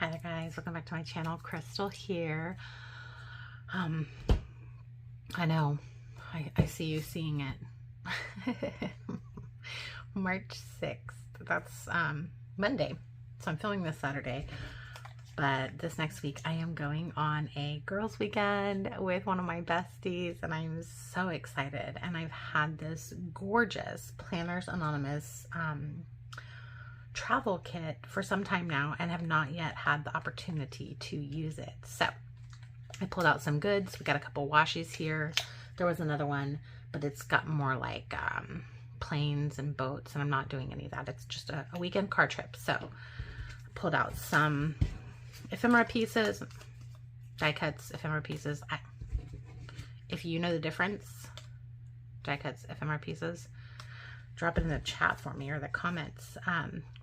Hi there guys, welcome back to my channel. Crystal here. I know, I see you seeing it. March 6th, that's Monday, so I'm filming this Saturday, but this next week I am going on a girls weekend with one of my besties and I'm so excited. And I've had this gorgeous Planners Anonymous travel kit for some time now and have not yet had the opportunity to use it. So I pulled out some goods. We got a couple washies here. There was another one, but it's got more like planes and boats, and I'm not doing any of that. It's just a weekend car trip. So I pulled out some ephemera pieces, die cuts, ephemera pieces. If you know the difference, die cuts, ephemera pieces, drop it in the chat for me or the comments.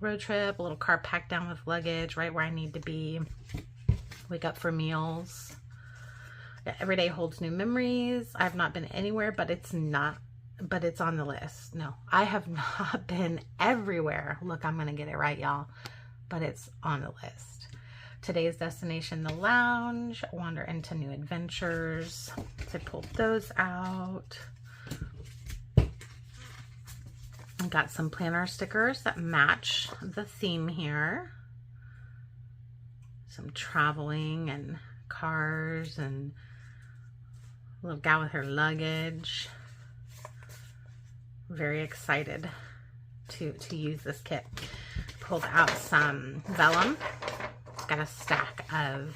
Road trip, a little car packed down with luggage, right where I need to be. Wake up for meals. Yeah, every day holds new memories. I've not been anywhere, but it's on the list. No, I have not been everywhere. Look, I'm gonna get it right, y'all, but it's on the list. Today's destination, the lounge. Wander into new adventures. So I pulled those out. I got some planner stickers that match the theme here. Some traveling and cars and a little gal with her luggage. Very excited to use this kit. Pulled out some vellum. Got a stack of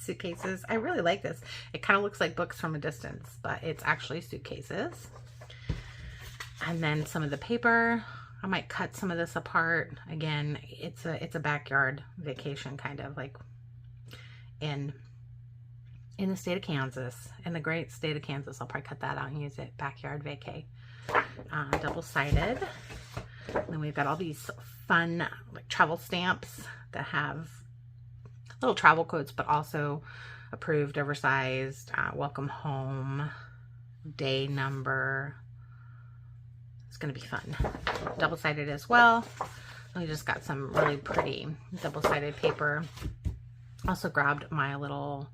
suitcases. I really like this. It kind of looks like books from a distance, but it's actually suitcases. And then some of the paper. I might cut some of this apart. Again, it's a backyard vacation, kind of like in the state of Kansas, in the great state of Kansas. I'll probably cut that out and use it. Backyard vacay. Double-sided. Then we've got all these fun like travel stamps that have little travel quotes, but also approved, oversized, welcome home, day number. It's going to be fun. Double-sided as well. We just got some really pretty double-sided paper. Also grabbed my little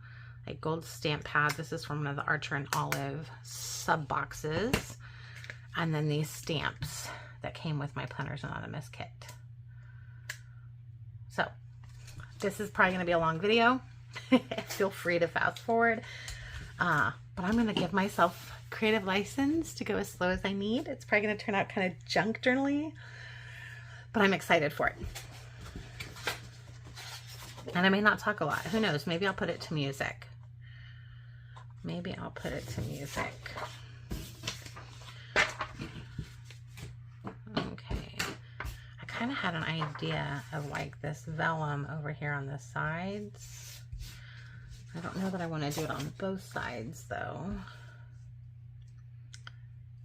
like gold stamp pad. This is from one of the Archer and Olive sub boxes. And then these stamps that came with my Planners Anonymous kit. So this is probably going to be a long video. Feel free to fast forward. But I'm going to give myself creative license to go as slow as I need. It's probably going to turn out kind of junk journaly, but I'm excited for it. And I may not talk a lot. Who knows? Maybe I'll put it to music. Maybe I'll put it to music. Okay. I kind of had an idea of like this vellum over here on the sides. I don't know that I want to do it on both sides though.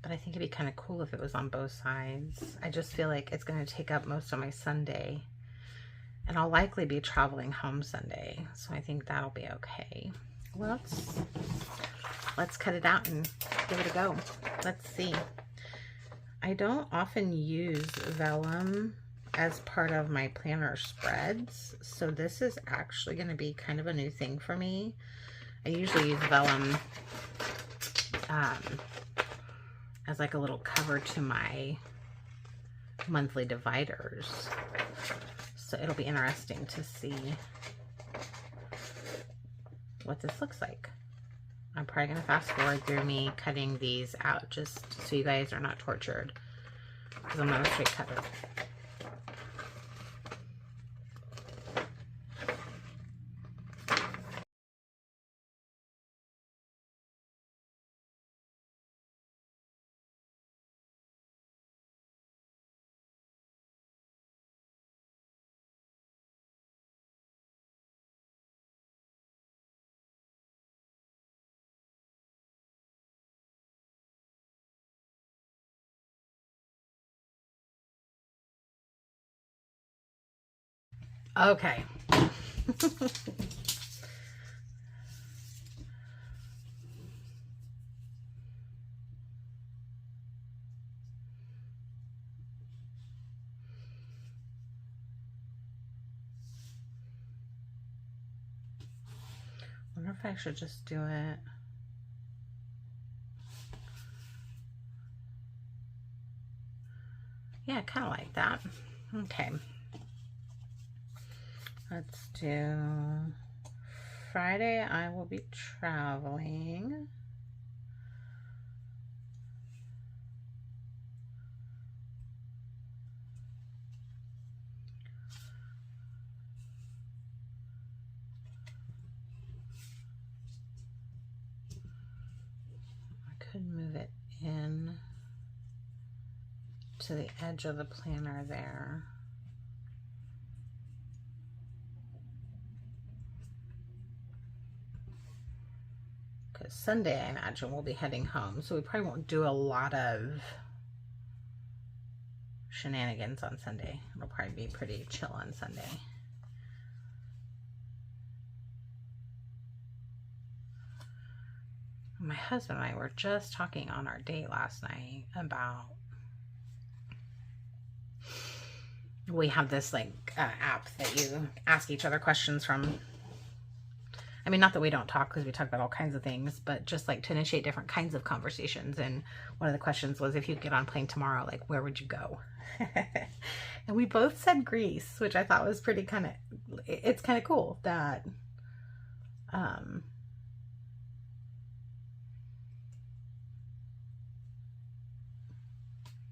But I think it'd be kind of cool if it was on both sides. I just feel like it's going to take up most of my Sunday. And I'll likely be traveling home Sunday. So I think that'll be okay. Well, let's cut it out and give it a go. Let's see. I don't often use vellum as part of my planner spreads. So this is actually going to be kind of a new thing for me. I usually use vellum as like a little cover to my monthly dividers. So it'll be interesting to see what this looks like. I'm probably going to fast forward through me cutting these out just so you guys are not tortured because I'm not a straight cutter. Okay. wonder if I should just do it. Yeah, kind of like that. Okay. Let's do Friday. I will be traveling. I could move it in to the edge of the planner there. Because Sunday, I imagine, we'll be heading home, so we probably won't do a lot of shenanigans on Sunday. It'll probably be pretty chill on Sunday. My husband and I were just talking on our date last night about, we have this like app that you ask each other questions from. I mean, not that we don't talk, because we talk about all kinds of things, but just like to initiate different kinds of conversations. And one of the questions was, if you get on a plane tomorrow, like, where would you go? And we both said Greece, which I thought was pretty kind of, it's kind of cool that,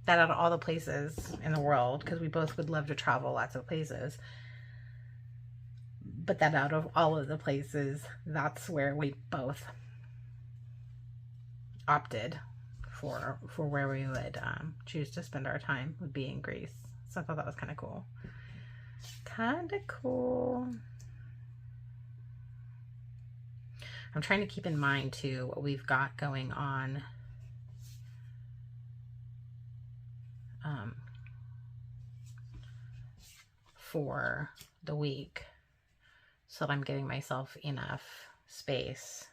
that out of all the places in the world, because we both would love to travel lots of places, but that out of all of the places, that's where we both opted for where we would choose to spend our time, would be in Greece. So I thought that was kind of cool. Kind of cool. I'm trying to keep in mind too what we've got going on for the week, so that I'm giving myself enough space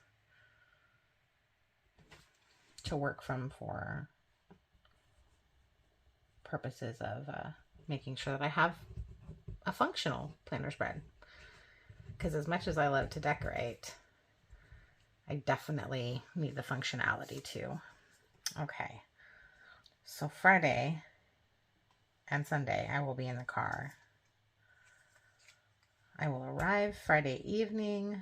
to work from for purposes of making sure that I have a functional planner spread. Because as much as I love to decorate, I definitely need the functionality too. Okay, so Friday and Sunday I will be in the car. I will arrive Friday evening.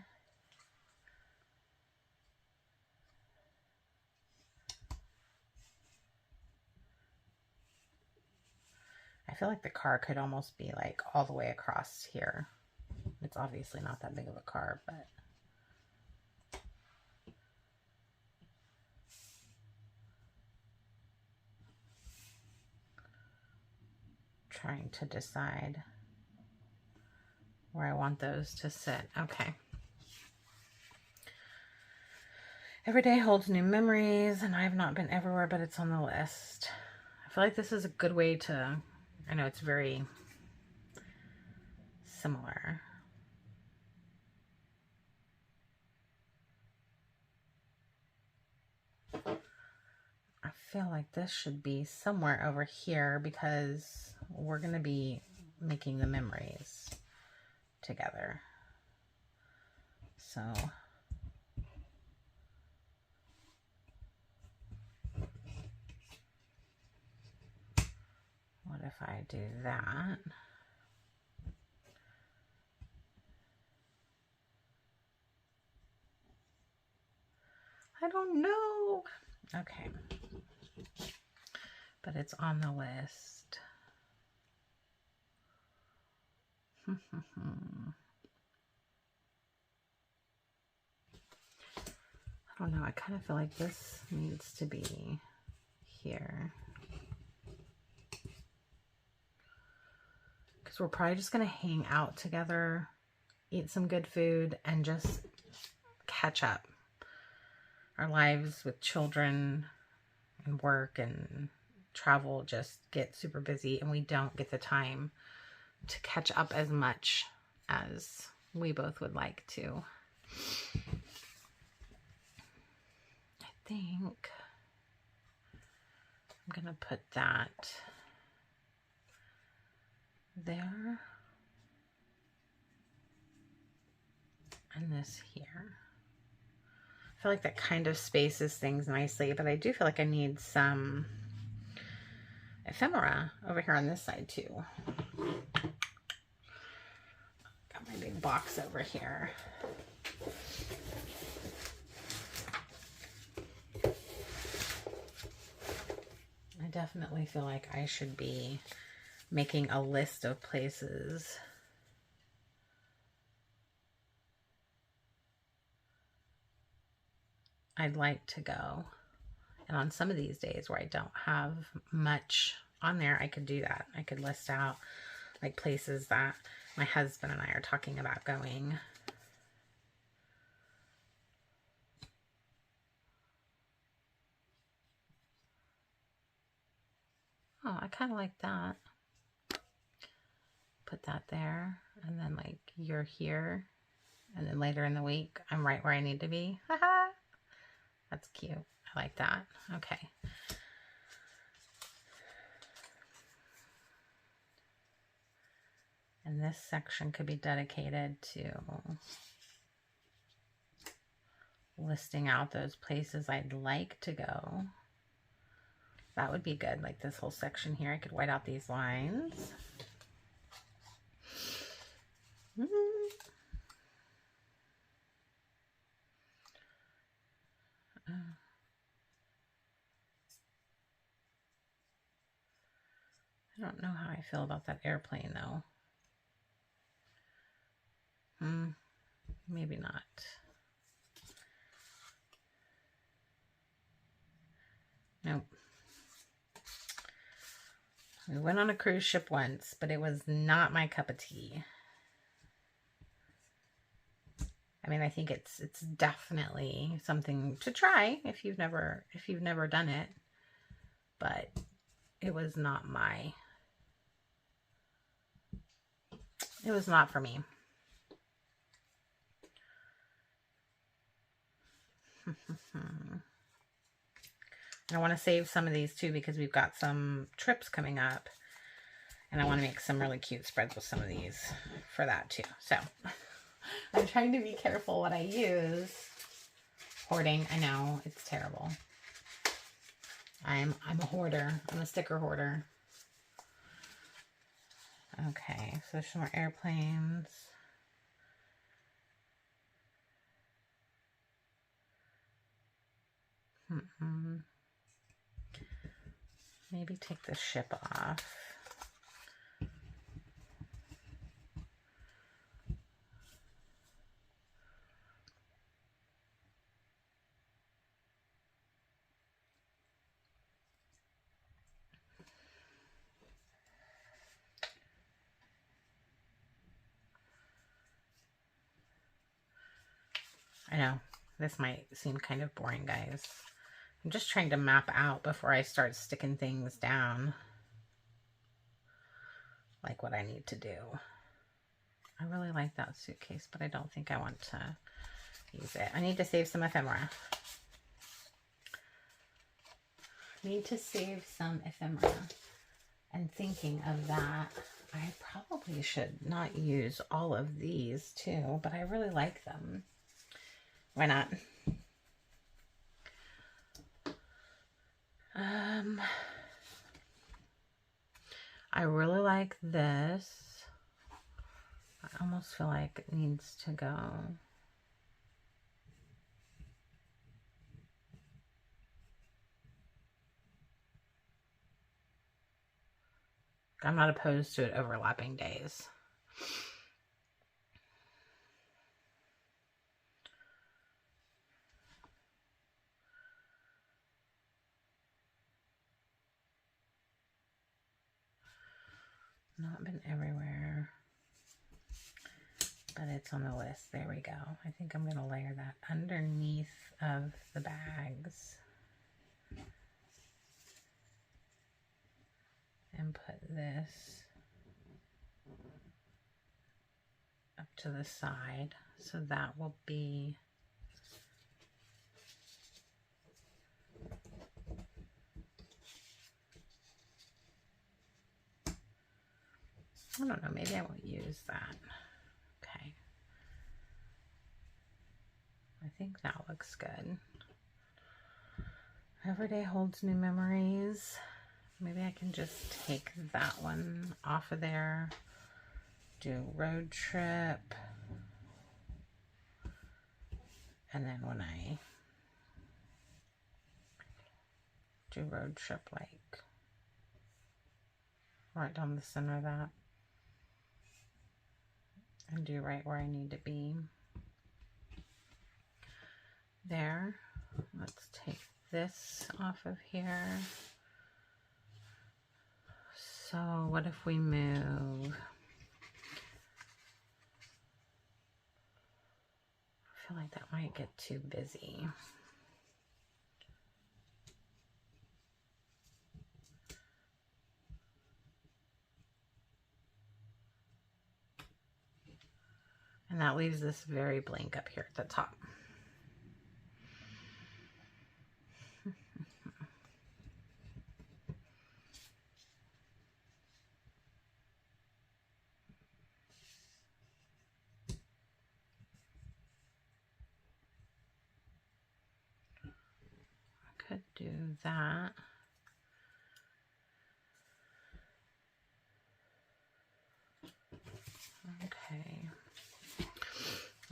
I feel like the car could almost be like all the way across here. It's obviously not that big of a car, but trying to decide where I want those to sit. Okay. Every day holds new memories, and I have not been everywhere, but it's on the list. I feel like this is a good way to, I know it's very similar. I feel like this should be somewhere over here, because we're going to be making the memories together. So what if I do that? I don't know. Okay. But it's on the list. I don't know. I kind of feel like this needs to be here. Because we're probably just going to hang out together, eat some good food, and just catch up. Our lives with children and work and travel just get super busy, and we don't get the time to catch up as much as we both would like to. I think I'm gonna put that there and this here. I feel like that kind of spaces things nicely, but I do feel like I need some ephemera over here on this side too. Got my big box over here. I definitely feel like I should be making a list of places I'd like to go. And on some of these days where I don't have much on there, I could do that. I could list out like places that my husband and I are talking about going. Oh, I kind of like that. Put that there, and then like you're here, and then later in the week, I'm right where I need to be. Haha. That's cute. I like that. Okay. And this section could be dedicated to listing out those places I'd like to go. That would be good. Like this whole section here, I could white out these lines. I don't know how I feel about that airplane though. Maybe not. Nope. We went on a cruise ship once, but it was not my cup of tea. I mean, I think it's definitely something to try if you've never done it, but it was not it was not for me. I want to save some of these too because we've got some trips coming up and I want to make some really cute spreads with some of these for that too. So I'm trying to be careful what I use. Hoarding, I know, it's terrible. I'm a hoarder. I'm a sticker hoarder. Okay, so there's some more airplanes. Maybe take the ship off. I know, this might seem kind of boring, guys. I'm just trying to map out before I start sticking things down, like what I need to do. I really like that suitcase, but I don't think I want to use it. I need to save some ephemera. Need to save some ephemera. And thinking of that, I probably should not use all of these too, but I really like them. Why not? I really like this. I almost feel like it needs to go. I'm not opposed to it overlapping days. Not been everywhere, but it's on the list. There we go. I think I'm going to layer that underneath of the bags and put this up to the side. So that will be I don't know, maybe I won't use that. Okay. I I think that looks good. Every day holds new memories. Maybe I can just take that one off of there. Do road trip. And then when I do road trip, like right down the center of that. And do right where I need to be. There. Let's take this off of here. So what if we move? I feel like that might get too busy. And that leaves this very blank up here at the top. Could do that. Okay.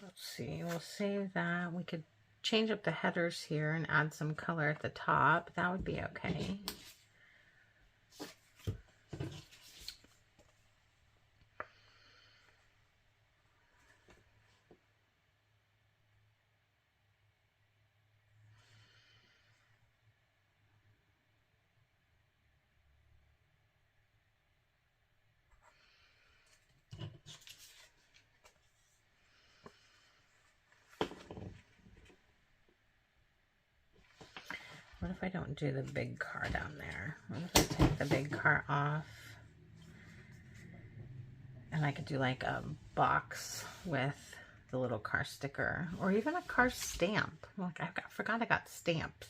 Let's see. We'll save that. We could change up the headers here and add some color at the top. That would be okay. What if I don't do the big car down there? What if I take the big car off? And I could do like a box with the little car sticker, or even a car stamp. Like I forgot I got stamps.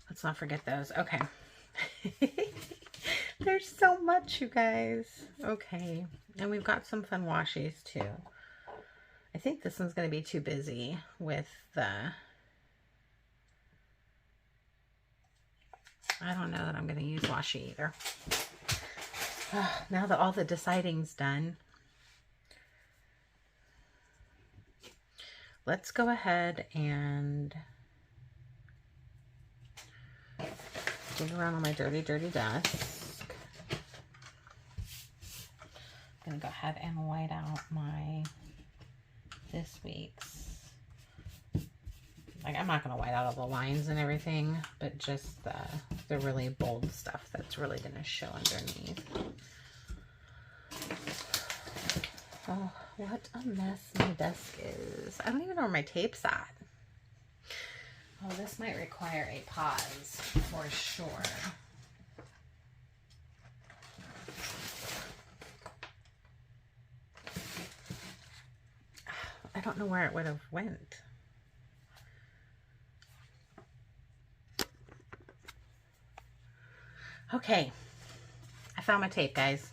Let's not forget those. Okay. There's so much, you guys. Okay. And we've got some fun washies too. I think this one's going to be too busy with the... I don't know that I'm going to use washi either. Now that all the deciding's done, let's go ahead and dig around on my dirty desk. I'm going to go ahead and white out my this week's. Like, I'm not going to white out all the lines and everything, but just the really bold stuff that's really going to show underneath. Oh, what a mess my desk is. I don't even know where my tape's at. Oh, this might require a pause for sure. I don't know where it would have went. Okay, I found my tape, guys.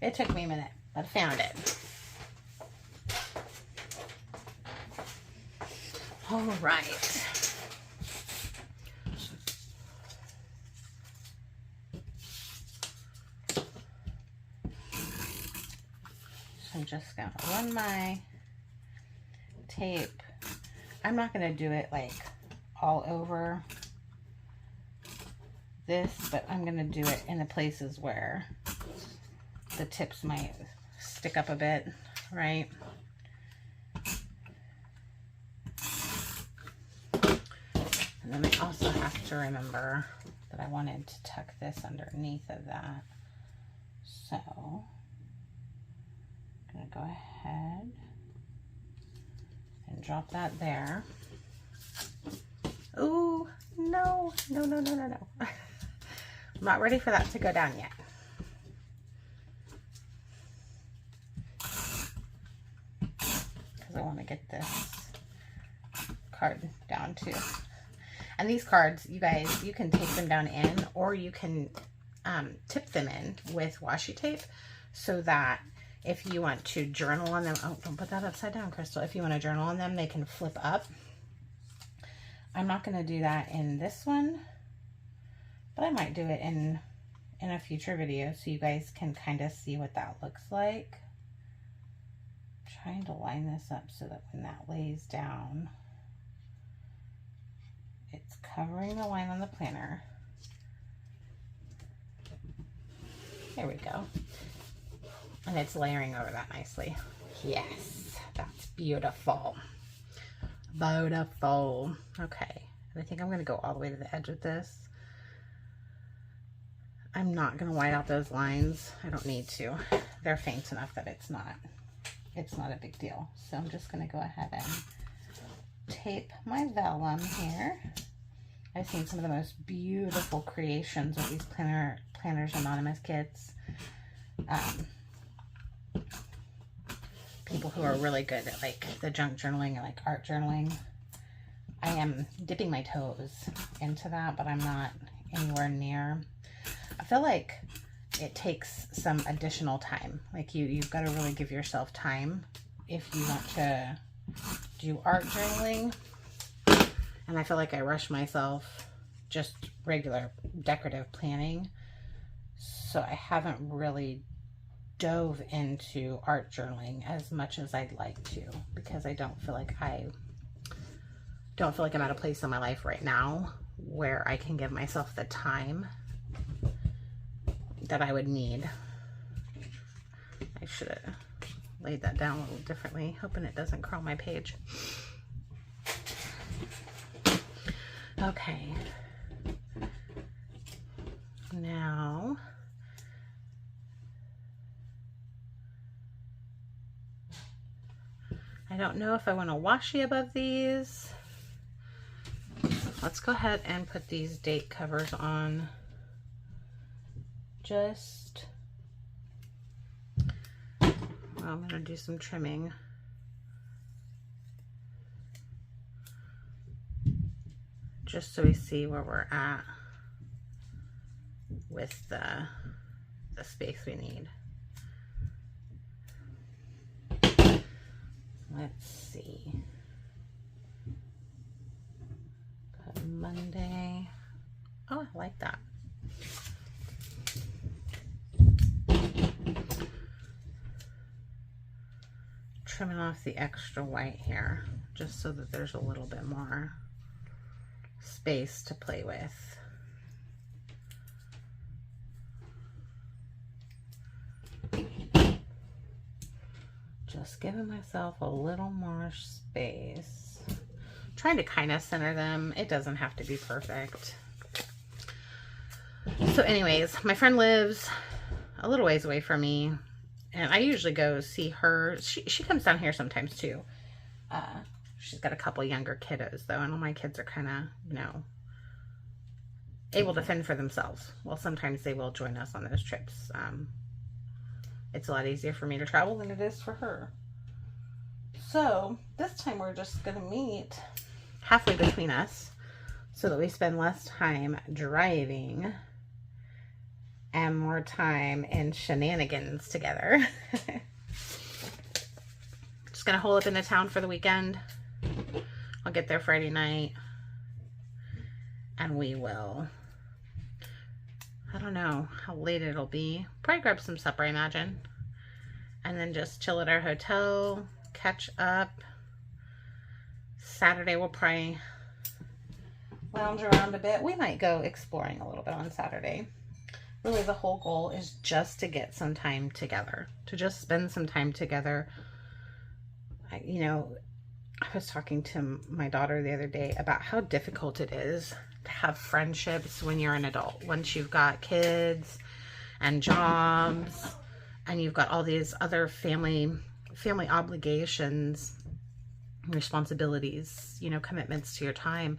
It took me a minute, but I found it. All right. So I'm just gonna run my tape. I'm not gonna do it like all over this, but I'm gonna do it in the places where the tips might stick up a bit, right? And then I also have to remember that I wanted to tuck this underneath of that. So I'm gonna go ahead and drop that there. Ooh, no. I'm not ready for that to go down yet. card down too. And these cards, you guys, you can take them down in, or you can tip them in with washi tape so that if you want to journal on them, oh, don't put that upside down, Crystal. If you want to journal on them, they can flip up. I'm not going to do that in this one, but I might do it in a future video so you guys can kind of see what that looks like. I'm trying to line this up so that when that lays down, it's covering the line on the planner. There we go. And it's layering over that nicely. Yes, that's beautiful. Beautiful. Okay, and I think I'm going to go all the way to the edge of this. I'm not going to white out those lines. I don't need to. They're faint enough that it's not a big deal. So I'm just going to go ahead and tape my vellum here. I've seen some of the most beautiful creations with these Planners Anonymous kits. People who are really good at like the junk journaling and like art journaling. I am dipping my toes into that, but I'm not anywhere near. I feel like it takes some additional time. Like you've got to really give yourself time if you want to do art journaling. And I feel like I rush myself just regular decorative planning. So I haven't really dove into art journaling as much as I'd like to, because I don't feel like I'm at a place in my life right now where I can give myself the time that I would need. I should have laid that down a little differently, hoping it doesn't curl my page. Okay. Now, I don't know if I want to washi above these. Let's go ahead and put these date covers on. I'm going to do some trimming. Just so we see where we're at with the space we need. Let's see. Got Monday. Oh, I like that. Trimming off the extra white here, just so that there's a little bit more space to play with. Just giving myself a little more space. Trying to kind of center them. It doesn't have to be perfect. So anyways, my friend lives a little ways away from me, and I usually go see her. She comes down here sometimes too. She's got a couple younger kiddos though, and all my kids are kind of, you know, able to fend for themselves. Well, sometimes they will join us on those trips. It's a lot easier for me to travel than it is for her. So this time we're just going to meet halfway between us so that we spend less time driving and more time in shenanigans together. Just going to hole up into town for the weekend. I'll get there Friday night and we will, I don't know how late it'll be. Probably grab some supper, I imagine. And then just chill at our hotel, catch up. Saturday we'll probably lounge around a bit. We might go exploring a little bit on Saturday. Really the whole goal is just to get some time together. To just spend some time together. You know, I was talking to my daughter the other day about how difficult it is to have friendships when you're an adult. Once you've got kids and jobs and you've got all these other family obligations, responsibilities, you know, commitments to your time,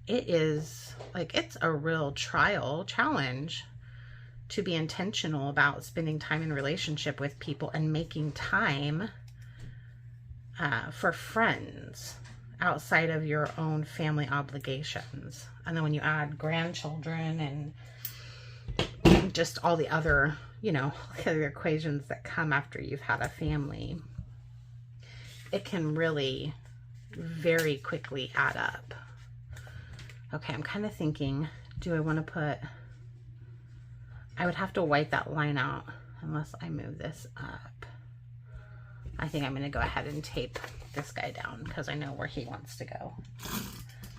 it is like, it's a real challenge to be intentional about spending time in relationship with people and making time for friends outside of your own family obligations. And then when you add grandchildren and just all the other, you know, other equations that come after you've had a family, it can really very quickly add up. Okay, I'm kind of thinking, do I want to put, I would have to wipe that line out unless I move this up. I think I'm going to go ahead and tape this guy down because I know where he wants to go.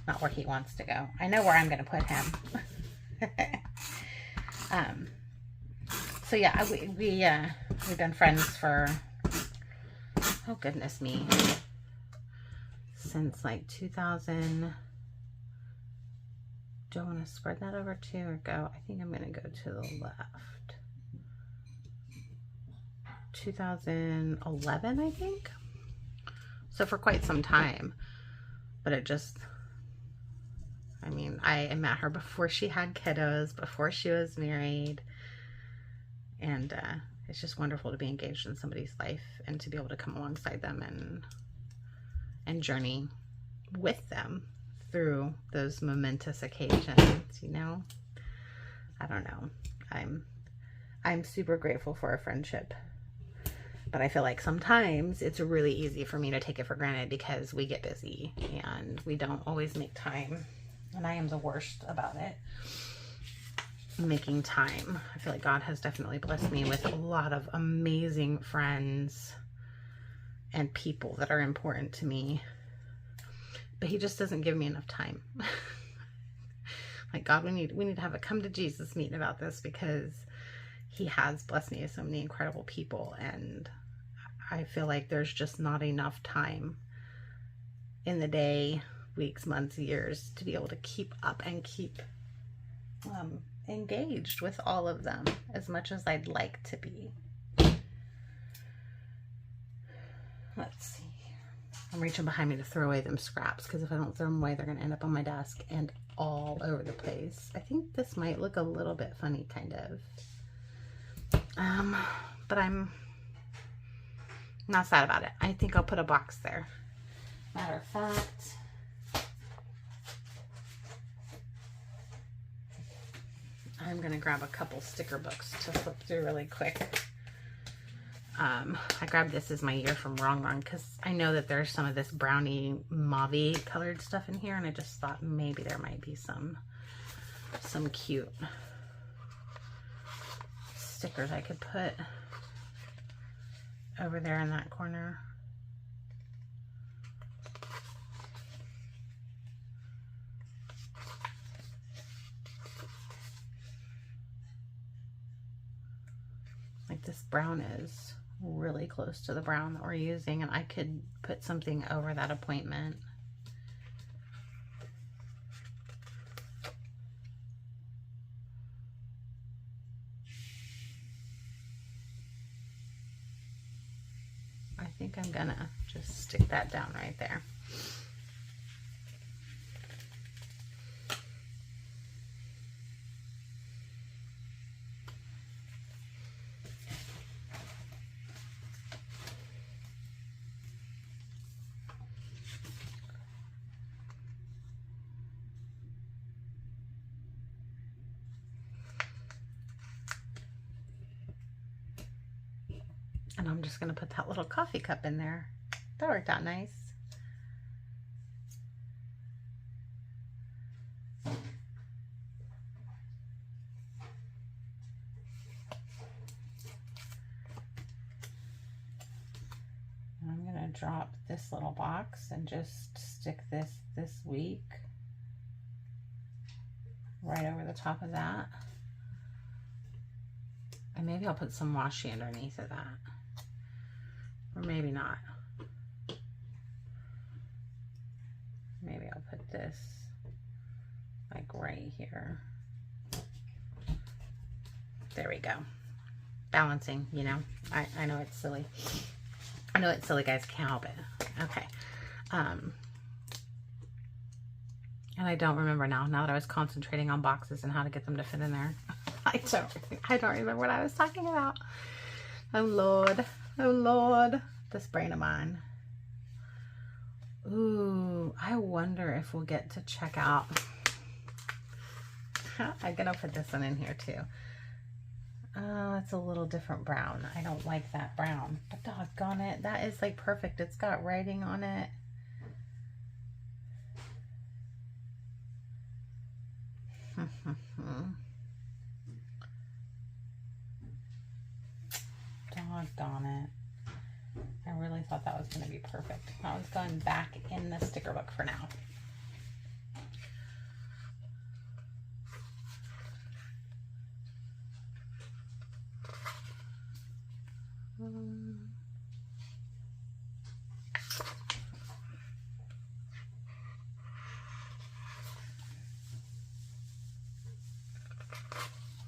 Not where he wants to go. I know where I'm going to put him. So yeah, we've been friends for, oh goodness me, since like 2000. Do I want to spread that over too or go? I think I'm going to go to the left. 2011, I think. So for quite some time. But it just, I mean, I met her before she had kiddos, before she was married. And it's just wonderful to be engaged in somebody's life and to be able to come alongside them and journey with them through those momentous occasions, you know. I don't know. I'm super grateful for our friendship. But I feel like sometimes it's really easy for me to take it for granted because we get busy and we don't always make time. And I am the worst about it. Making time. I feel like God has definitely blessed me with a lot of amazing friends and people that are important to me. But he just doesn't give me enough time. Like, God, we need to have a come to Jesus meeting about this because he has blessed me with so many incredible people, and I feel like there's just not enough time in the day, weeks, months, years to be able to keep up and keep engaged with all of them as much as I'd like to be. Let's see. I'm reaching behind me to throw away them scraps because if I don't throw them away, they're going to end up on my desk and all over the place. I think this might look a little bit funny, kind of. But I'm not sad about it. I think I'll put a box there. Matter of fact, I'm going to grab a couple sticker books to flip through really quick. I grabbed this as my year from Wrong because I know that there's some of this brownie mauve-y colored stuff in here, and I just thought maybe there might be some cute stickers I could put over there in that corner. Like this brown is really close to the brown that we're using, and I could put something over that appointment. I think I'm gonna just stick that down right there. And I'm just going to put that little coffee cup in there. That worked out nice. And I'm going to drop this little box and just stick this week right over the top of that. And maybe I'll put some washi underneath of that. Or maybe not. Maybe I'll put this like right here. There we go. Balancing, you know. I know it's silly. I know it's silly, guys. Can't help it. Okay. And I don't remember now that I was concentrating on boxes and how to get them to fit in there. I don't remember what I was talking about. Oh Lord, this brain of mine. Ooh, I wonder if we'll get to check out. I'm gonna put this one in here too. Oh, it's a little different brown. I don't like that brown. But doggone it, that is like perfect. It's got writing on it. Doggone it. I really thought that was going to be perfect. That was going back in the sticker book for now.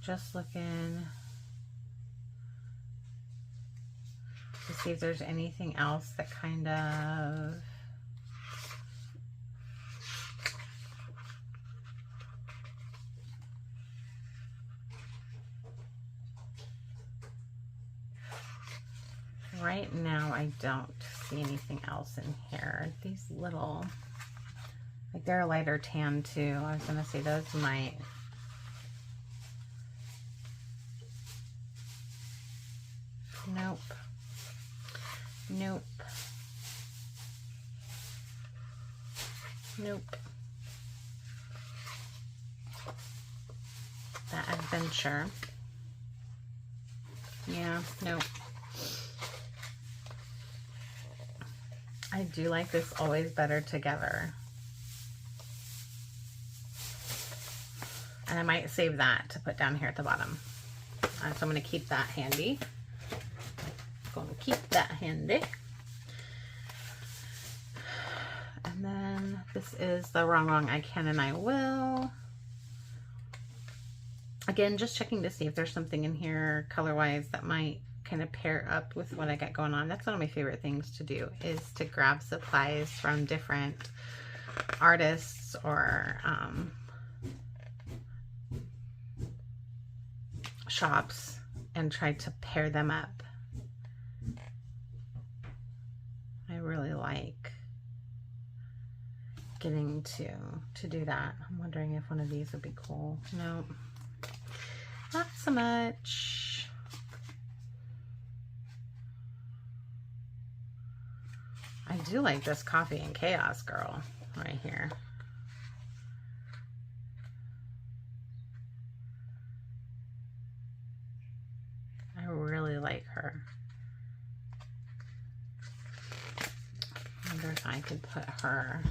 Just looking to see if there's anything else that kind of right now. I don't see anything else in here. These little, like, they're a lighter tan too. I was gonna say those might. Nope. Nope. Nope. That adventure. Yeah, nope. I do like this always better together. And I might save that to put down here at the bottom. So I'm going to keep that handy. Going to keep that handy. And then this is the wrong I can and I will. Again, just checking to see if there's something in here color-wise that might kind of pair up with what I got going on. That's one of my favorite things to do, is to grab supplies from different artists or shops and try to pair them up. I really like getting to do that. I'm wondering if one of these would be cool. No, not so much. I do like this Coffee and Chaos girl right here. I really like her. I wonder if I could put her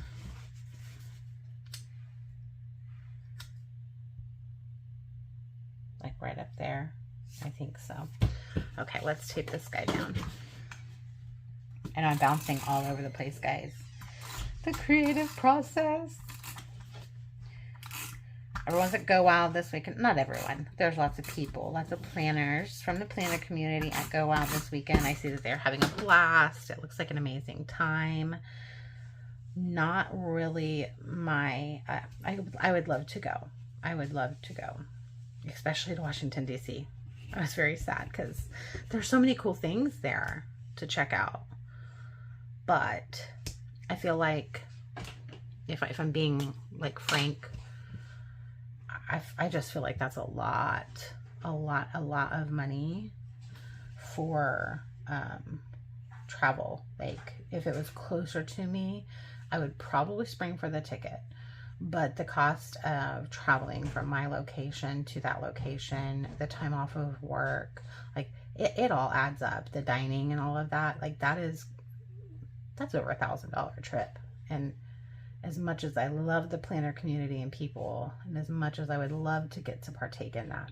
like right up there. I think so. Okay, let's tape this guy down. And I'm bouncing all over the place, guys. The creative process. Everyone's at Go Wild this weekend. Not everyone. There's lots of people, lots of planners from the planner community at Go Wild this weekend. I see that they're having a blast. It looks like an amazing time. Not really my... I would love to go. I would love to go. Especially to Washington, D.C. I was very sad because there's so many cool things there to check out. But I feel like if I'm being like frank, I just feel like that's a lot of money for travel. Like if it was closer to me, I would probably spring for the ticket. But the cost of traveling from my location to that location, the time off of work, like it all adds up. The dining and all of that, like that's over $1,000 trip. And as much as I love the planner community and people, and as much as I would love to get to partake in that,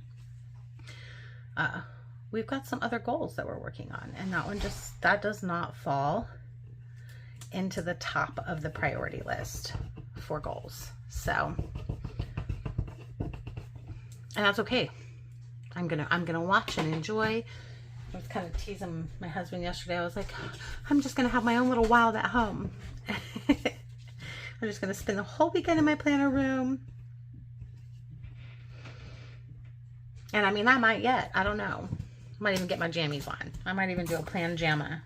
we've got some other goals that we're working on, and that does not fall into the top of the priority list for goals. So, and that's okay. I'm gonna watch and enjoy. I was kind of teasing my husband yesterday. I was like, I'm just gonna have my own little wild at home. I'm just gonna spend the whole weekend in my planner room. And I mean, I don't know. I might even get my jammies on. I might even do a plan jamma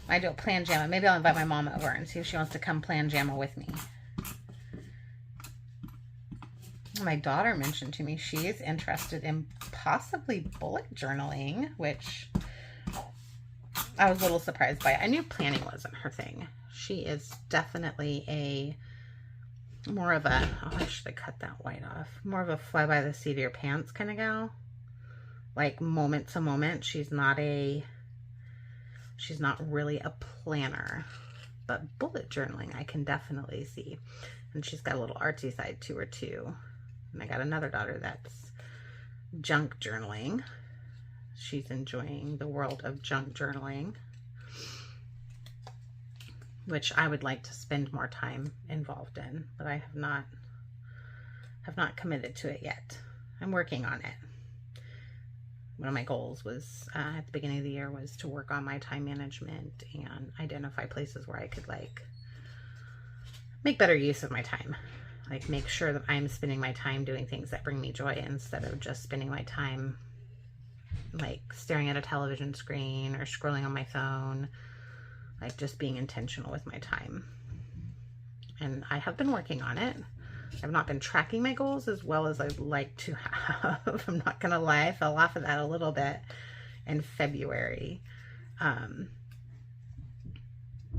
I do a plan JAMA. Maybe I'll invite my mom over and see if she wants to come plan JAMA with me. My daughter mentioned to me she is interested in possibly bullet journaling, which I was a little surprised by. I knew planning wasn't her thing. She is definitely more of a, oh, I should have cut that white off. More of a fly by the seat of your pants kind of gal. Like moment to moment. She's not really a planner. But bullet journaling I can definitely see. And she's got a little artsy side to her too. And I got another daughter that's junk journaling. She's enjoying the world of junk journaling, which I would like to spend more time involved in, but I have not committed to it yet. I'm working on it. One of my goals was at the beginning of the year was to work on my time management and identify places where I could like make better use of my time. Like make sure that I'm spending my time doing things that bring me joy instead of just spending my time like staring at a television screen or scrolling on my phone. Like just being intentional with my time. And I have been working on it. I've not been tracking my goals as well as I'd like to have. I'm not gonna lie, I fell off of that a little bit in February.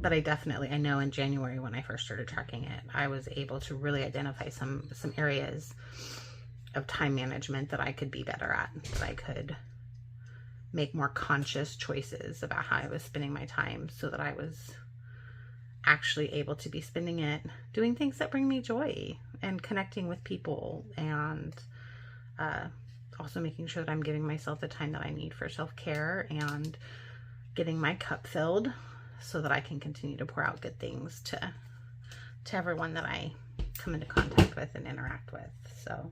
But I know in January when I first started tracking it, I was able to really identify some areas of time management that I could be better at, that I could make more conscious choices about how I was spending my time so that I was actually able to be spending it doing things that bring me joy and connecting with people, and also making sure that I'm giving myself the time that I need for self-care and getting my cup filled so that I can continue to pour out good things to everyone that I come into contact with and interact with. So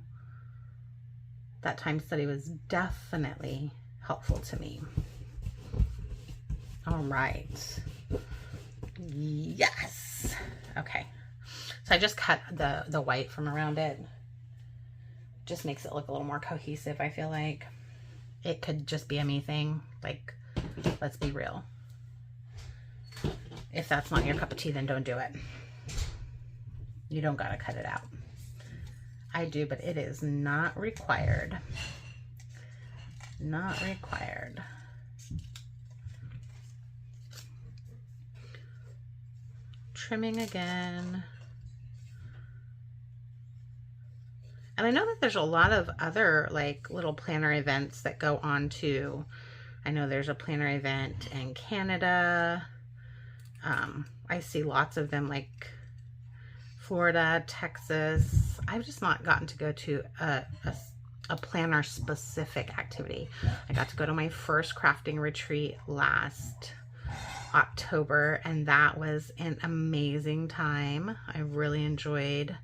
that time study was definitely helpful to me. All right. Yes. Okay. So I just cut the white from around it. Just makes it look a little more cohesive, I feel like. It could just be a me thing. Like, let's be real. If that's not your cup of tea, then don't do it. You don't gotta cut it out. I do, but it is not required. Not required. Trimming again. And I know that there's a lot of other like little planner events that go on too. I know there's a planner event in Canada. I see lots of them like Florida, Texas. I've just not gotten to go to a planner specific activity. I got to go to my first crafting retreat last October, and that was an amazing time. I really enjoyed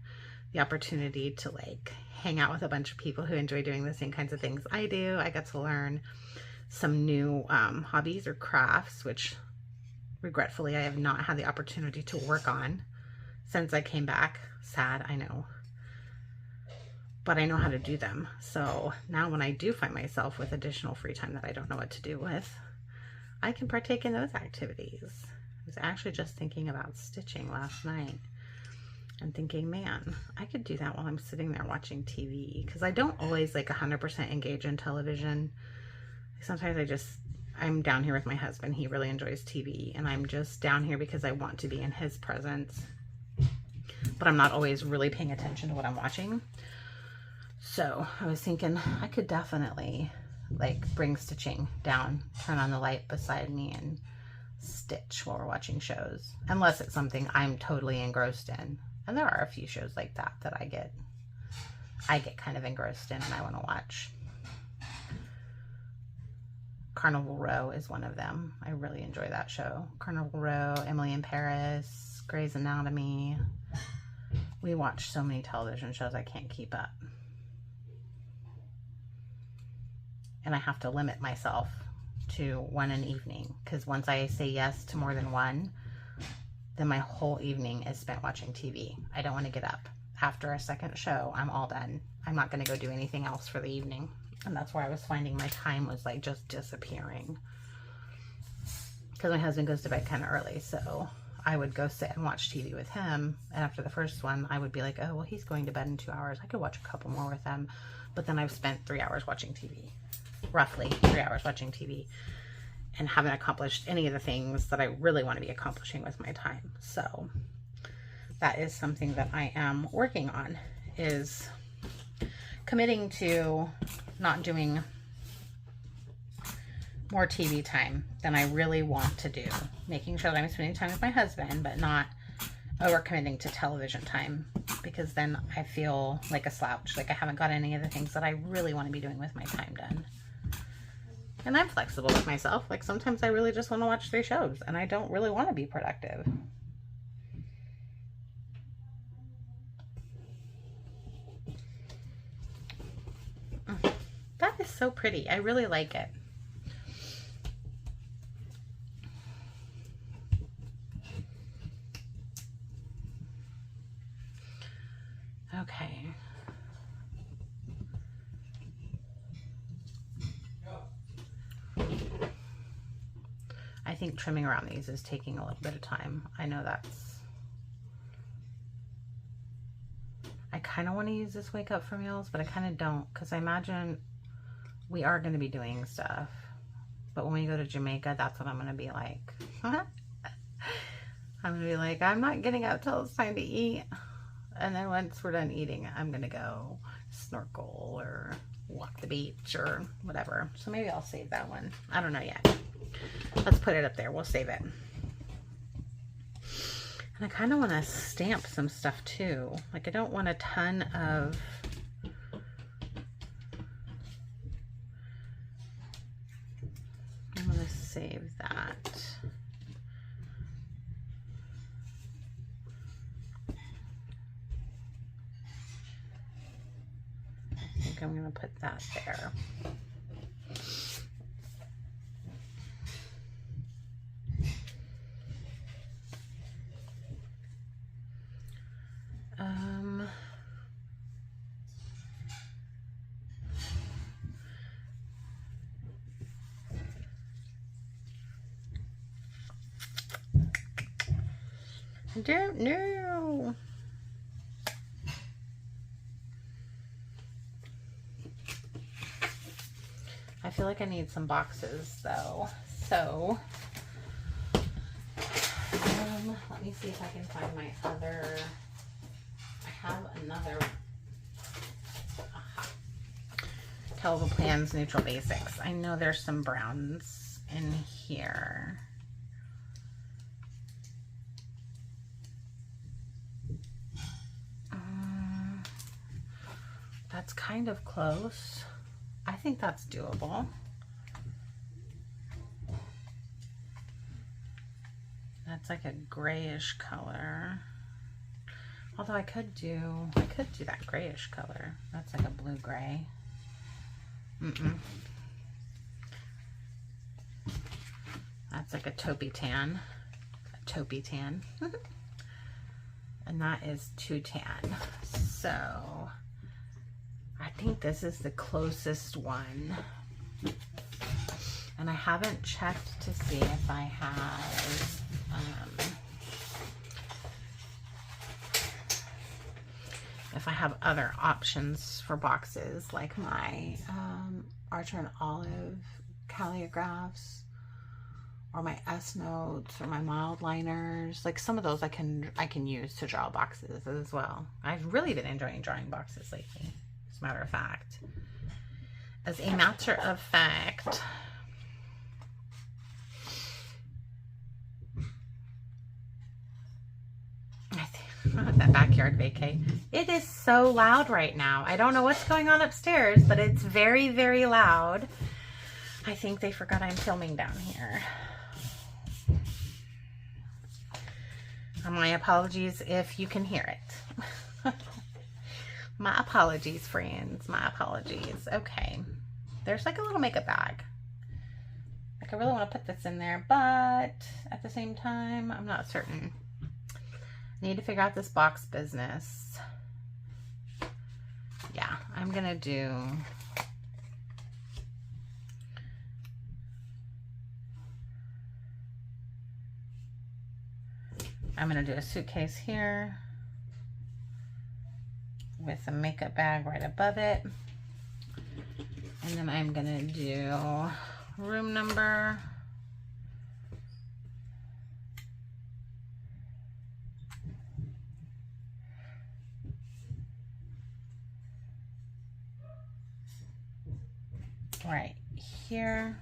the opportunity to like hang out with a bunch of people who enjoy doing the same kinds of things I do. I got to learn some new hobbies or crafts, which regretfully I have not had the opportunity to work on since I came back. Sad, I know. But I know how to do them. So now when I do find myself with additional free time that I don't know what to do with, I can partake in those activities. I was actually just thinking about stitching last night and thinking, man, I could do that while I'm sitting there watching TV, because I don't always like 100% engage in television. Sometimes I'm down here with my husband. He really enjoys TV, and I'm just down here because I want to be in his presence. But I'm not always really paying attention to what I'm watching. So I was thinking I could definitely like bring stitching down, turn on the light beside me and stitch while we're watching shows. Unless it's something I'm totally engrossed in. And there are a few shows like that that I get kind of engrossed in and I want to watch. Carnival Row is one of them. I really enjoy that show. Carnival Row, Emily in Paris, Grey's Anatomy. We watch so many television shows I can't keep up. And I have to limit myself to one an evening, because once I say yes to more than one, then my whole evening is spent watching TV. I don't want to get up. After a second show, I'm all done. I'm not going to go do anything else for the evening. And that's where I was finding my time was like just disappearing. because my husband goes to bed kind of early, so I would go sit and watch TV with him. And after the first one, I would be like, oh, well, he's going to bed in 2 hours. I could watch a couple more with him. But then I've spent 3 hours watching TV, roughly 3 hours watching TV, and haven't accomplished any of the things that I really want to be accomplishing with my time. So that is something that I am working on, is committing to not doing more TV time than I really want to do. Making sure that I'm spending time with my husband, but not overcommitting to television time, because then I feel like a slouch, like I haven't got any of the things that I really want to be doing with my time done. And I'm flexible with myself. Like sometimes I really just want to watch 3 shows and I don't really want to be productive. That is so pretty. I really like it. Okay. I think trimming around these is taking a little bit of time. I know that's... I kind of want to use this Wake Up for Meals, but I kind of don't, because I imagine we are going to be doing stuff. But when we go to Jamaica, that's what I'm going to be like. I'm going to be like, I'm not getting up till it's time to eat. And then once we're done eating, I'm going to go snorkel or walk the beach or whatever. So maybe I'll save that one. I don't know yet. Let's put it up there. We'll save it. And I kind of want to stamp some stuff too. Like I don't want a ton of... I'm going to save that. I think I'm going to put that there. I don't know. I feel like I need some boxes though. So, let me see if I can find my other, I have another Colorful Plans Neutral Basics. I know there's some browns in here. That's kind of close. I think that's doable. That's like a grayish color. Although I could do that grayish color. That's like a blue gray. That's like a taupey tan. A taupey tan. And that is too tan. So I think this is the closest one. And I haven't checked to see if I have other options for boxes, like my Archer and Olive calligraphs, or my S notes, or my mild liners. Like some of those I can use to draw boxes as well. I've really been enjoying drawing boxes lately, as a matter of fact. As a matter of fact, that backyard vacay. It is so loud right now. I don't know what's going on upstairs, but it's very, very loud. I think they forgot I'm filming down here. My apologies if you can hear it. My apologies, friends. My apologies. Okay. There's like a little makeup bag. Like I really want to put this in there, but at the same time, I'm not certain. Need to figure out this box business. Yeah, I'm gonna do I'm going to do a suitcase here with a makeup bag right above it. And then I'm going to do room number. Right here.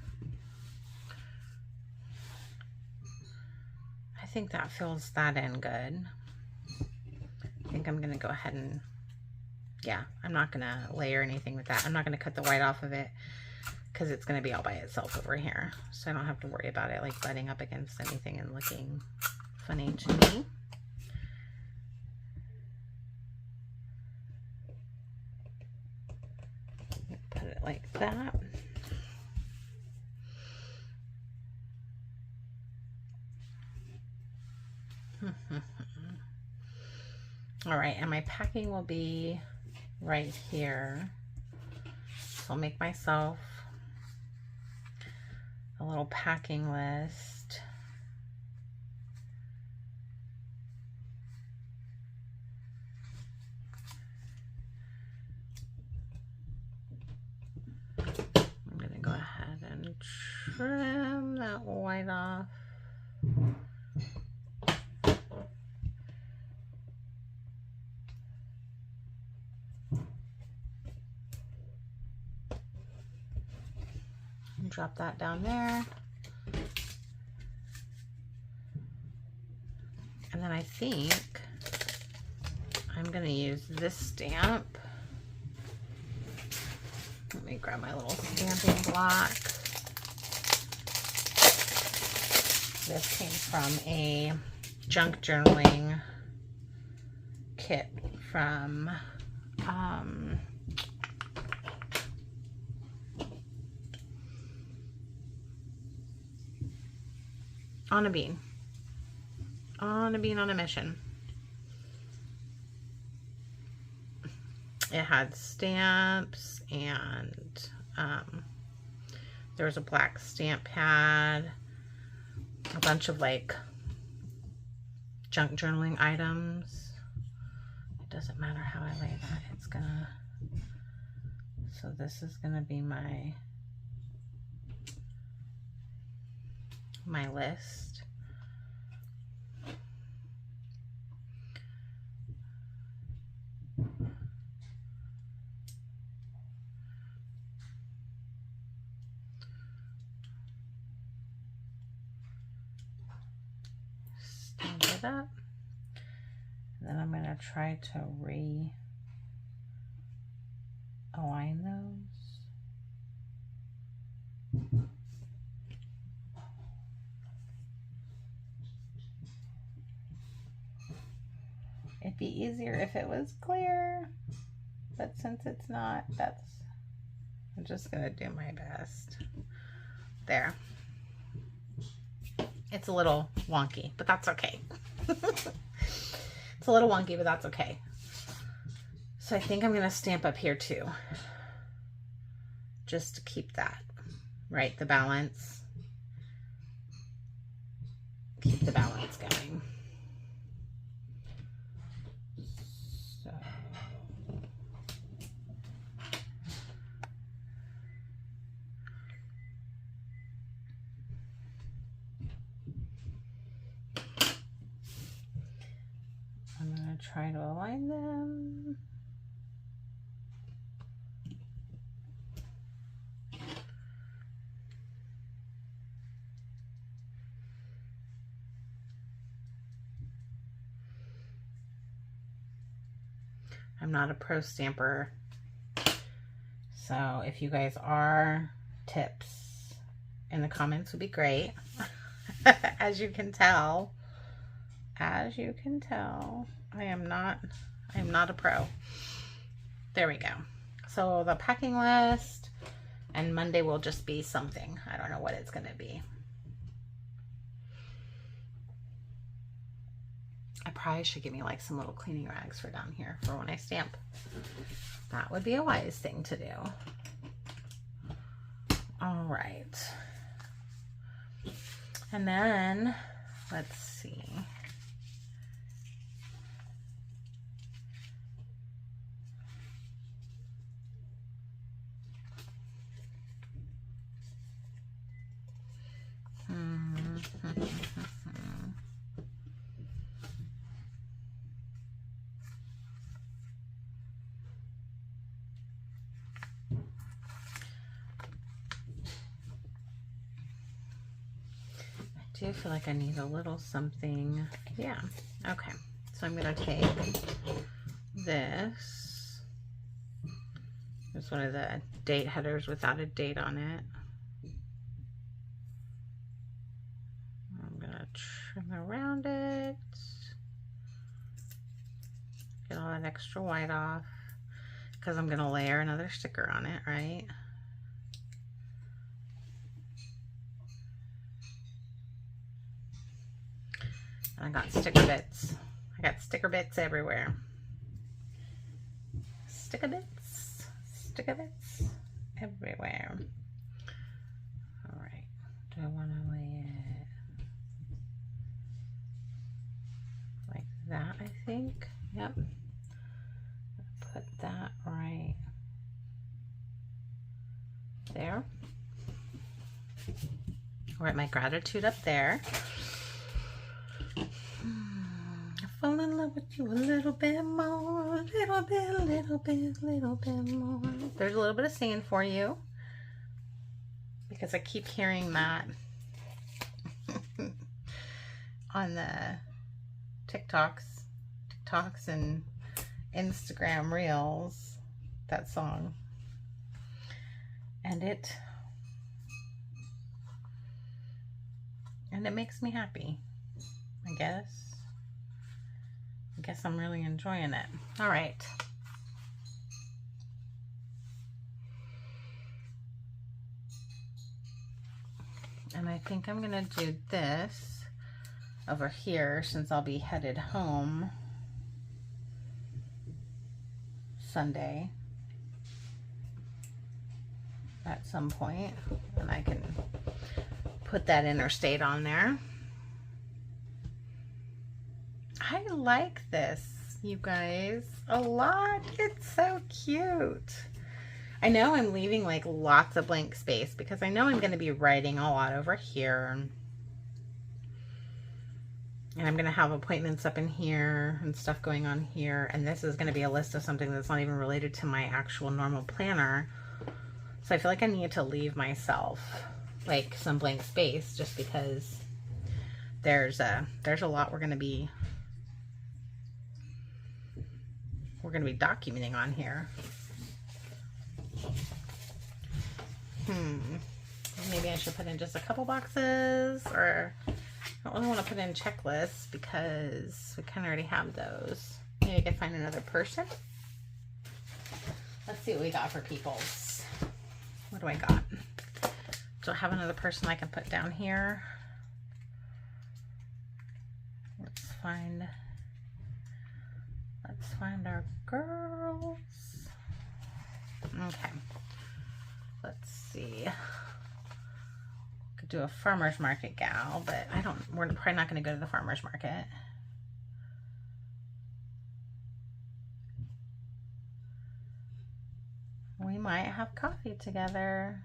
I think that fills that in good. I think I'm going to go ahead and, yeah, I'm not going to layer anything with that. I'm not going to cut the white off of it because it's going to be all by itself over here. So I don't have to worry about it like butting up against anything and looking funny to me. Put it like that. All right, and my packing will be right here. So I'll make myself a little packing list. I'm gonna go ahead and trim that white off. Drop that down there. And then I think I'm going to use this stamp. Let me grab my little stamping block. This came from a junk journaling kit from On a Bean. On a Bean on a Mission. It had stamps and there was a black stamp pad, a bunch of like junk journaling items. It doesn't matter how I lay that. It's gonna, so this is gonna be my list. Stamp it up. And then I'm going to try to align those. It'd be easier if it was clear, but since it's not, I'm just gonna do my best. There. It's a little wonky, but that's okay. It's a little wonky, but that's okay. So I think I'm gonna stamp up here too, just to keep that, right? The balance. Keep the balance going. I'm going to try to align them. I'm not a pro stamper, so if you guys are, tips in the comments would be great. As you can tell, I am not a pro. There we go. So the packing list, and Monday will just be something. I don't know what it's going to be. I probably should get me like some little cleaning rags for down here for when I stamp. That would be a wise thing to do. All right. And then let's see. do feel like I need a little something. Yeah. Okay. So I'm going to take this. It's one of the date headers without a date on it. I'm going to trim around it. Get all that extra white off because I'm going to layer another sticker on it, right? I got sticker bits. I got sticker bits everywhere. Sticker bits everywhere. All right. Do I want to lay it like that? I think. Yep. Put that right there. Write my gratitude up there. Fall in love with you a little bit more, little bit more. There's a little bit of singing for you because I keep hearing that on the TikToks and Instagram Reels, that song. And it makes me happy, I guess. I guess I'm really enjoying it. All right. And I think I'm going to do this over here since I'll be headed home Sunday at some point. And I can put that interstate on there. I like this, you guys, a lot. It's so cute. I know I'm leaving like lots of blank space because I know I'm going to be writing a lot over here. And I'm going to have appointments up in here and stuff going on here. And this is going to be a list of something that's not even related to my actual normal planner. So I feel like I need to leave myself like some blank space just because there's a lot we're going to be documenting on here. Maybe I should put in just a couple boxes, or I don't really want to put in checklists because we kind of already have those. Maybe I could find another person. Let's see what we got for peoples. What do I got? Do I have another person I can put down here? Let's find our girls. Okay. Let's see. Could do a farmer's market gal, but we're probably not going to go to the farmer's market. We might have coffee together.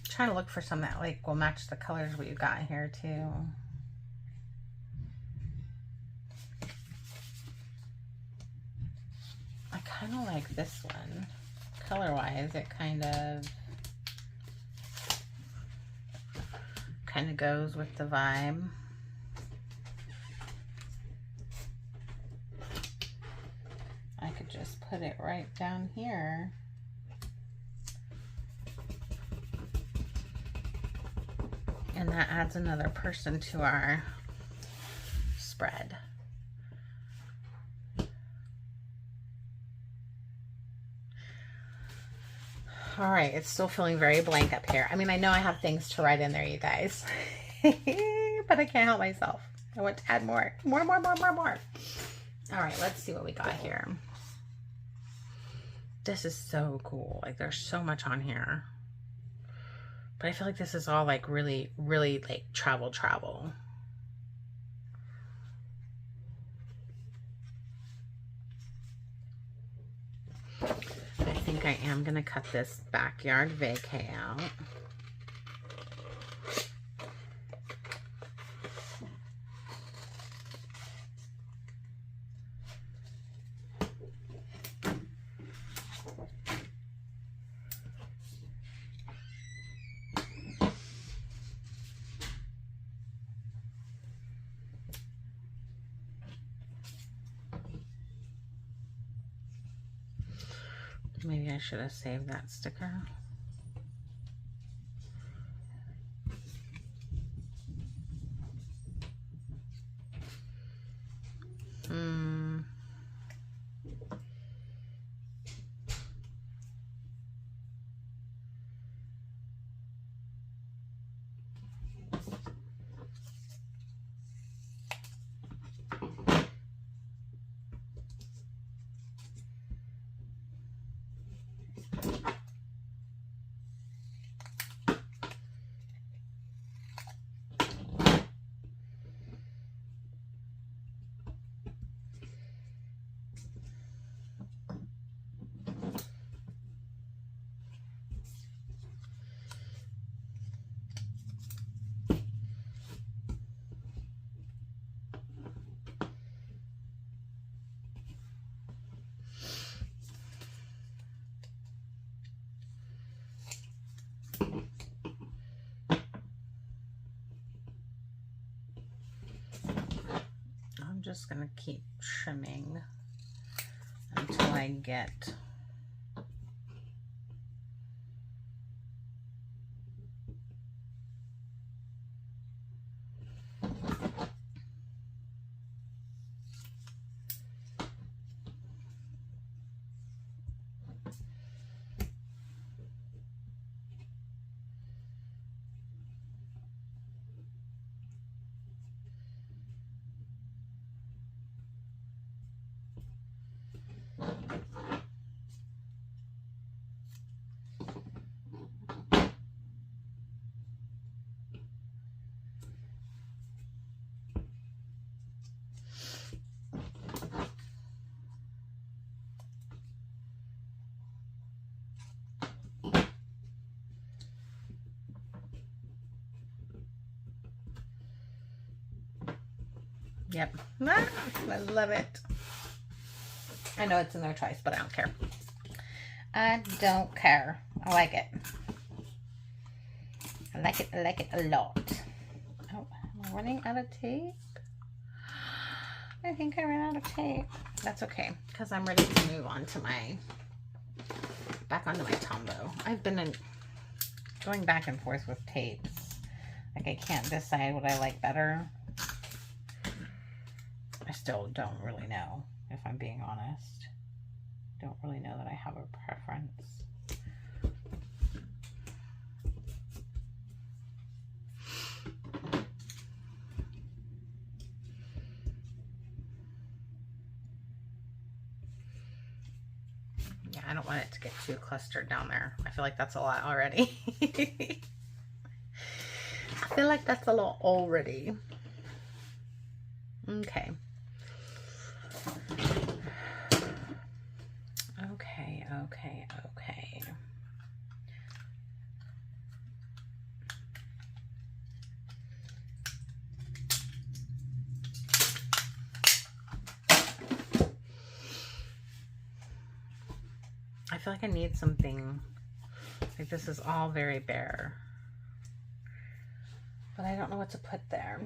Trying to look for some that like will match the colors we've got here too. I kind of like this one. Color wise, it kind of goes with the vibe. I could just put it right down here. And that adds another person to our spread. All right, it's still feeling very blank up here. I mean, I know I have things to write in there, you guys, but I can't help myself. I want to add more. More. All right, let's see what we got here. This is so cool. Like, there's so much on here. But I feel like this is all like really, really like travel. I think I am going to cut this backyard vacay out. Maybe I should have saved that sticker. I'm just going to keep trimming until I get Yep. Ah, I love it. I know it's in their choice, but I don't care. I don't care. I like it. I like it. I like it a lot. Oh, am I running out of tape? I think I ran out of tape. That's okay, because I'm ready to move on to back onto my Tombow. I've been going back and forth with tapes. Like, I can't decide what I like better. I still don't really know, if I'm being honest. Don't really know that I have a preference. Yeah, I don't want it to get too clustered down there. I feel like that's a lot already. I feel like that's a lot already. Okay. Okay. I feel like I need something, like this is all very bare, but I don't know what to put there.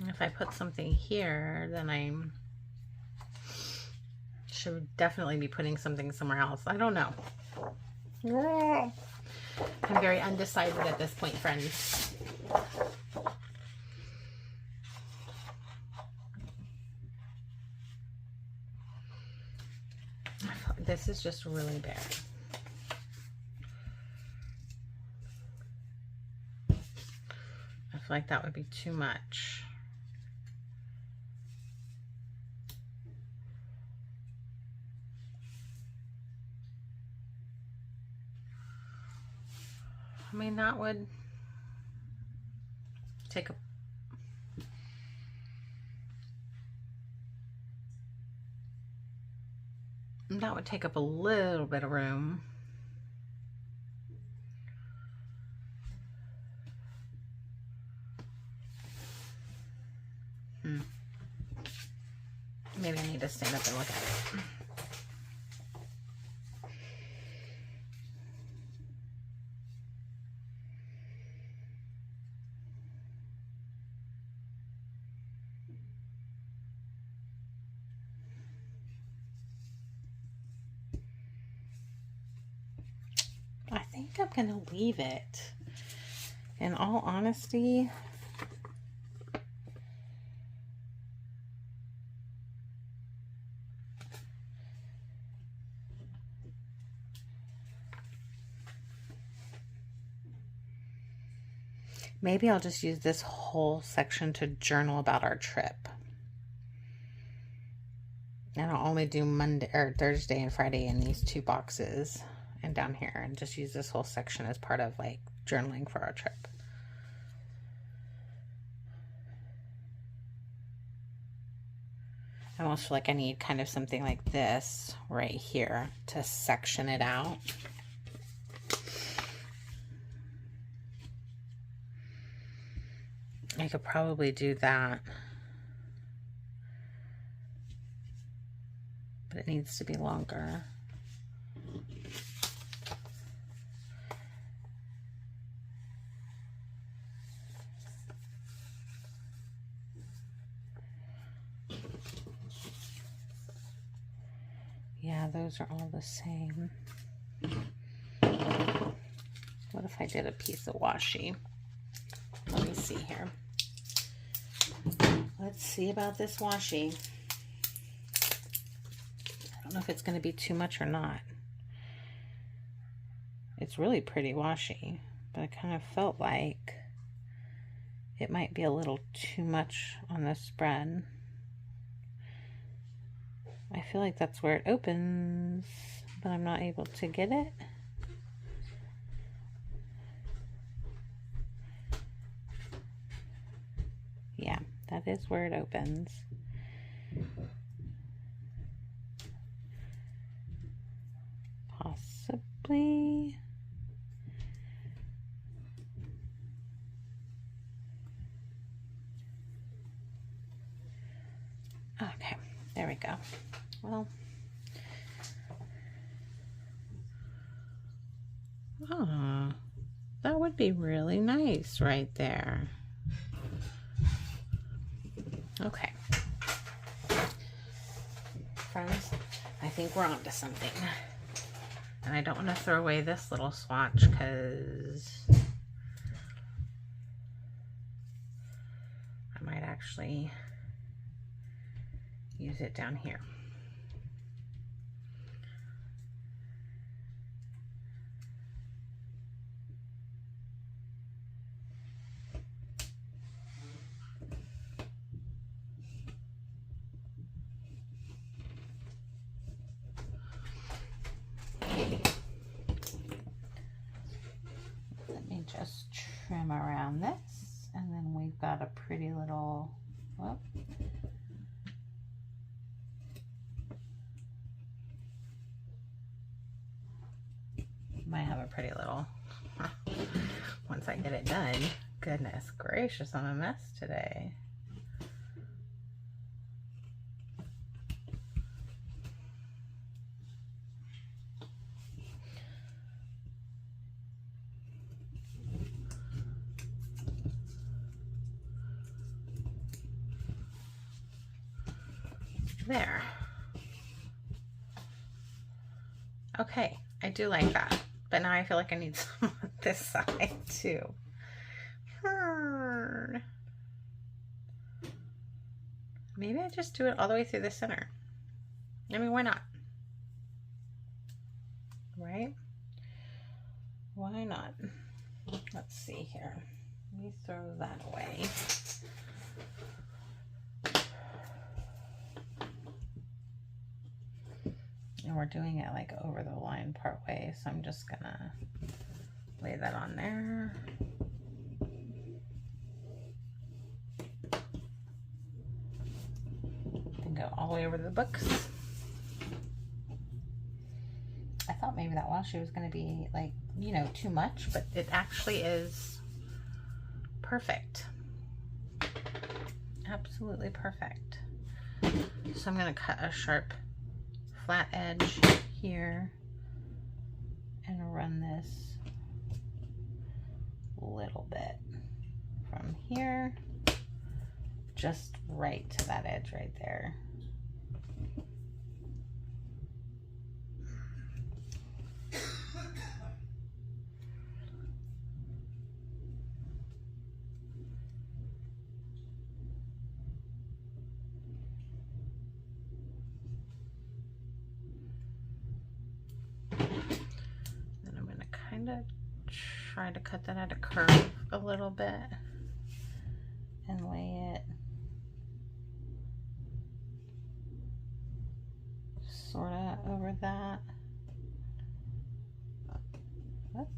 If I put something here, then I should definitely be putting something somewhere else. I don't know. I'm very undecided at this point, friends. This is just really big. I feel like that would be too much. I mean, that would take a up a little bit of room. Maybe I need to stand up and look at it. I think I'm gonna leave it. In all honesty, maybe I'll just use this whole section to journal about our trip. And I'll only do Monday or Thursday and Friday in these 2 boxes and down here, and just use this whole section as part of like journaling for our trip. I almost feel like I need kind of something like this right here to section it out. I could probably do that, but it needs to be longer. Yeah, those are all the same. What if I did a piece of washi? Let me see here. Let's see about this washi. I don't know if it's going to be too much or not. It's really pretty washi, but I kind of felt like it might be a little too much on the spread. I feel like that's where it opens, but I'm not able to get it. Yeah, that is where it opens. Possibly. Okay, there we go. Well, oh, that would be really nice right there. Okay. Friends, I think we're on to something. And I don't want to throw away this little swatch because I might actually use it down here. Let me just trim around this, and then we've got a pretty little, whoop. Might have a pretty little, once I get it done. Goodness gracious, I'm a mess today. There. Okay, I do like that. But now I feel like I need some on this side too. Maybe I just do it all the way through the center. I mean, why not? Right? Why not? Let's see here. Let me throw that away. And we're doing it like over the line part way, so I'm just gonna lay that on there. And go all the way over to the books. I thought maybe that washi was gonna be like, you know, too much, but it actually is perfect. Absolutely perfect. So I'm gonna cut a sharp flat edge here and run this a little bit from here just right to that edge right there. Try to cut that at a curve a little bit and lay it sort of over that. Whoop.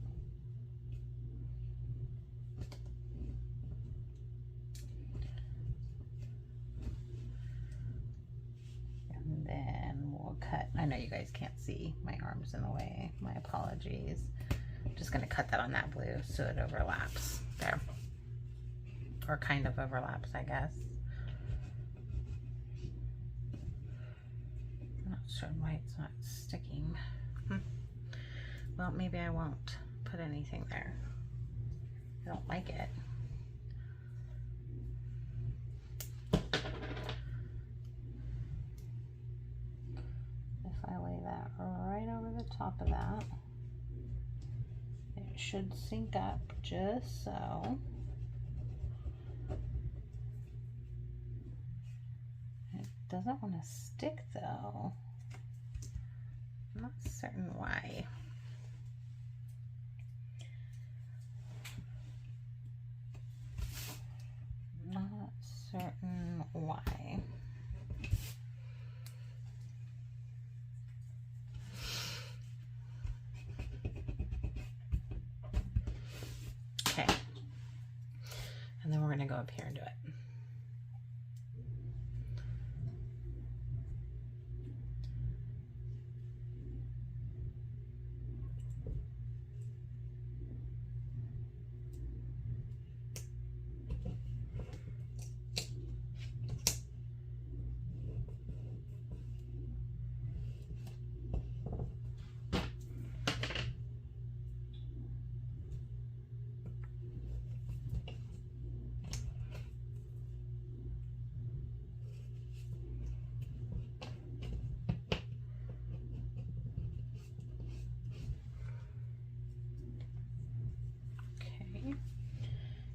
And then we'll cut. I know you guys can't see, my arm's in the way, my apologies. Just going to cut that on that blue so it overlaps there, or kind of overlaps, I guess. I'm not sure why it's not sticking. Well, maybe I won't put anything there. I don't like it. If I lay that right over the top of that, it should sync up just so. It doesn't want to stick though. I'm not certain why. Not certain why. Okay. And then we're going to go up here and do it.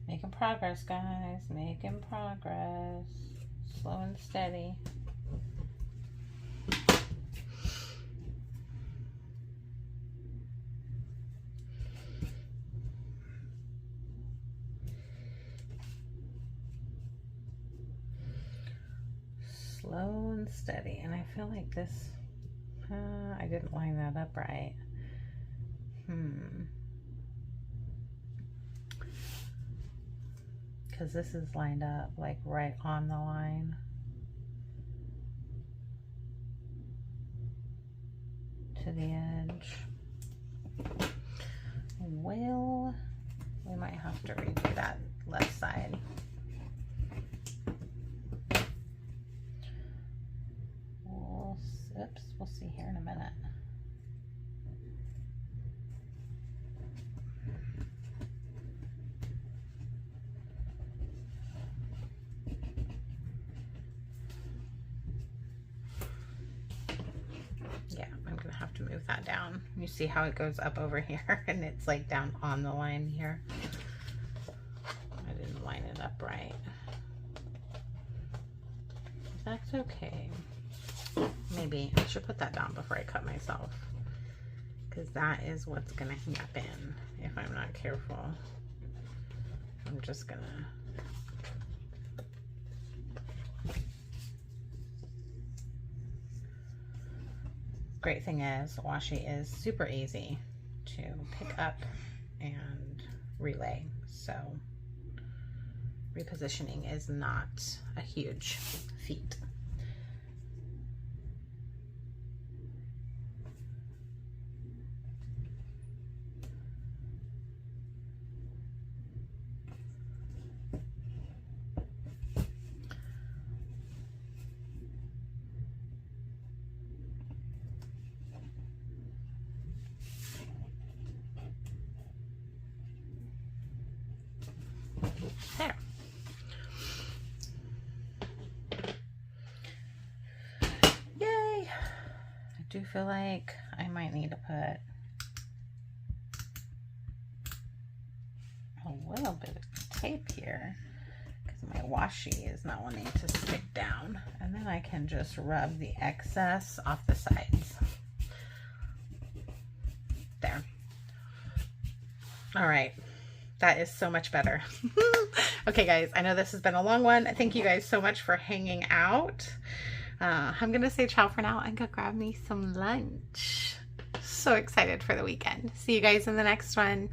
Making progress, guys. Making progress. Slow and steady. Slow and steady. And I feel like this, I didn't line that up right. Because this is lined up like right on the line. To the edge. Well, we might have to redo that left side. Oops, we'll see here in a minute. to move that down. You see how it goes up over here and it's like down on the line here. I didn't line it up right. That's okay. Maybe I should put that down before I cut myself, because that is what's gonna happen if I'm not careful. I'm just gonna great thing is washi is super easy to pick up and relay, so repositioning is not a huge feat. There. Yay! I do feel like I might need to put a little bit of tape here because my washi is not wanting to stick down, and then I can just rub the excess off the sides. There. All right. That is so much better. Okay, guys, I know this has been a long one. Thank you guys so much for hanging out. I'm going to say ciao for now and go grab me some lunch. So excited for the weekend. See you guys in the next one.